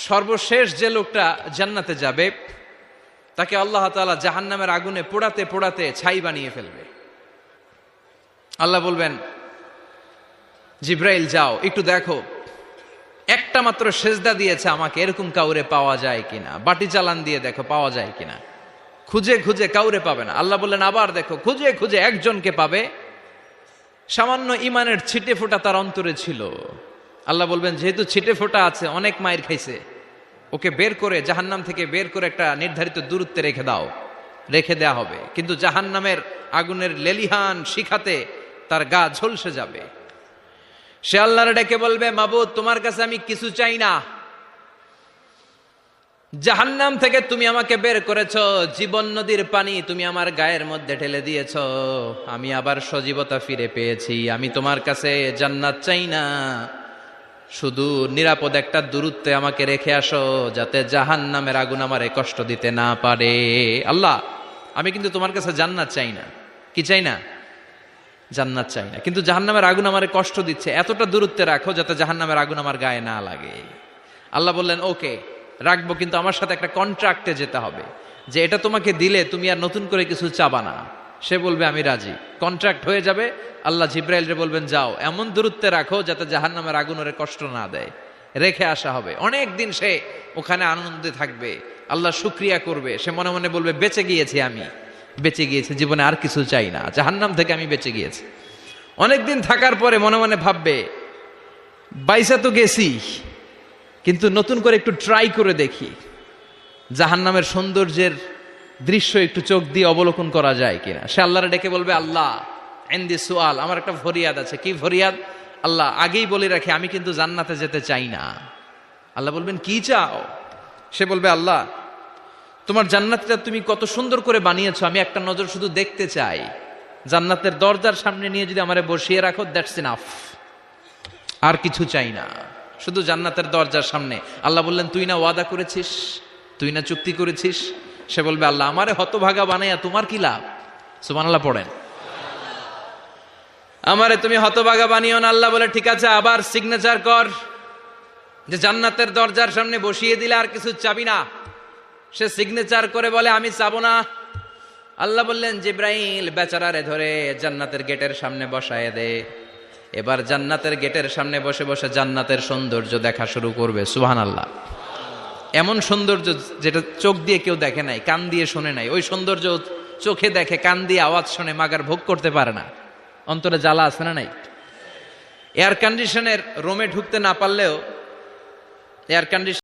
সর্বশেষ যে লোকটা জান্নাতে যাবে তাকে আল্লাহ তাআলা জাহান্নামের আগুনে পোড়াতে পোড়াতে ছাই বানিয়ে ফেলবে। আল্লাহ বলবেন, জিব্রাইল যাও একটু দেখো, একটা মাত্র সেজদা দিয়েছে আমাকে, এরকম কাউরে পাওয়া যায় কিনা। বাটি চালান দিয়ে দেখো পাওয়া যায় কিনা। খুঁজে খুঁজে কাউরে পাবে না। আল্লাহ বললেন আবার দেখো, খুঁজে খুঁজে একজনকে পাবে, সামান্য ইমানের ছিটে ফোঁটা তার অন্তরে ছিল। আল্লাহ বলবেন, যেহেতু ছিটে ফোঁটা আছে, অনেক মায়ের খাইছে, ওকে বের করে জাহান্নাম থেকে বের করে একটা নির্ধারিত দূরত্বে রেখে দাও। রেখে দেয়া হবে, কিন্তু জাহান্নামের আগুনের লেলিহান শিখাতে তার গা ঝলসে যাবে। সে আল্লাহর ডেকে বলবে, মাবুদ তোমার কাছে আমি কিছু চাই না, জাহান্নাম থেকে তুমি আমাকে বের করেছো, জীবন নদীর পানি তুমি আমার গায়ের মধ্যে ঢেলে দিয়েছো, আমি আবার সজীবতা ফিরে পেয়েছি। আমি তোমার কাছে জান্নাত চাই না, শুধু নিরাপদ একটা দূরত্বে আমাকে রেখে আসো, যাতে জাহান্নামের আগুন আমারে কষ্ট দিতে না পারে। আল্লাহ, আমি কিন্তু তোমার কাছে জান্নাত চাই না। কি চাই না? জান্নাত চাই না, কিন্তু জাহান্নামের আগুন আমারে কষ্ট দিচ্ছে, এতটা দূরত্বে রাখো যাতে জাহান্নামের আগুন আমার গায়ে না লাগে। আল্লাহ বললেন, ওকে রাখবো, কিন্তু আমার সাথে একটা কন্ট্রাক্টে যেতে হবে, যে এটা তোমাকে দিলে তুমি আর নতুন করে কিছু চাবা না। সে বলবে আমি রাজি, কন্ট্রাক্ট হয়ে যাবে। আল্লাহ জিব্রাইলরে বলবেন, যাও এমন দূরত্বে রাখো যাতে জাহান্নামের আগুন ওরে কষ্ট না দেয়। রেখে আসা হবে, অনেক দিন সে ওখানে আনন্দে থাকবে, আল্লাহ শুকরিয়া করবে। সে মনে মনে বলবে, বেঁচে গিয়েছি, আমি বেঁচে গিয়েছি, জীবনে আর কিছু চাই না, জাহান্নাম থেকে আমি বেঁচে গিয়েছি। অনেকদিন থাকার পরে মনে মনে ভাববে, বাইসা তো গেছি, কিন্তু নতুন করে একটু ট্রাই করে দেখি, জাহান্নামের সৌন্দর্যের দৃশ্য একটু চোখ দিয়ে অবলোকন করা যায় কিনা। সে আল্লাহরে ডেকে বলবে, আল্লাহ ইনদি সুআল, আমার একটা ফরিয়াদ আছে। কি ফরিয়াদ? আল্লাহ আগেই বলে রাখি, আমি কিন্তু জান্নাতে যেতে চাই না। আল্লাহ বলবেন, কি চাও? সে বলবে, আল্লাহ তোমার জান্নাতটা তুমি কত সুন্দর করে বানিয়েছো, আমি একটা নজর শুধু দেখতে চাই। জান্নাতের দরজার সামনে নিয়ে যদি আমারে বসিয়ে রাখো, দ্যাটস ইনাফ, আর কিছু চাই না, শুধু জান্নাতের দরজার সামনে। আল্লাহ বললেন, তুই না ওয়াদা করেছিস, তুই না চুক্তি করেছিস। সে বলবে, আল্লাহ আমারে হতভাগা বানাইয়া তোমার কি লাভ? সুবহানাল্লাহ পড়েন। আমারে তুমি হতভাগা বানিও না। আল্লাহ বলে, ঠিক আছে, আবার সিগনেচার কর যে জান্নাতের দরজার সামনে বসিয়ে দিলে আর কিছু চাবি না। সে সিগনেচার করে বলে, আমি চাবো না। আল্লাহ বললেন, জিব্রাইল বেচারারে ধরে জান্নাতের গেটের সামনে বসায় দে। এবার জান্নাতের গেটের সামনে বসে বসে জান্নাতের সৌন্দর্য দেখা শুরু করবে। সুবহানাল্লাহ। এমন সৌন্দর্য যেটা চোখ দিয়ে কেউ দেখে নাই, কান দিয়ে শোনে নাই। ওই সৌন্দর্য চোখে দেখে, কান দিয়ে আওয়াজ শোনে, মাগার ভোগ করতে পারে না। অন্তরে জ্বালা আছে না নাই? এয়ার কন্ডিশনের রুমে ঢুকতে না পারলেও এয়ার কন্ডিশন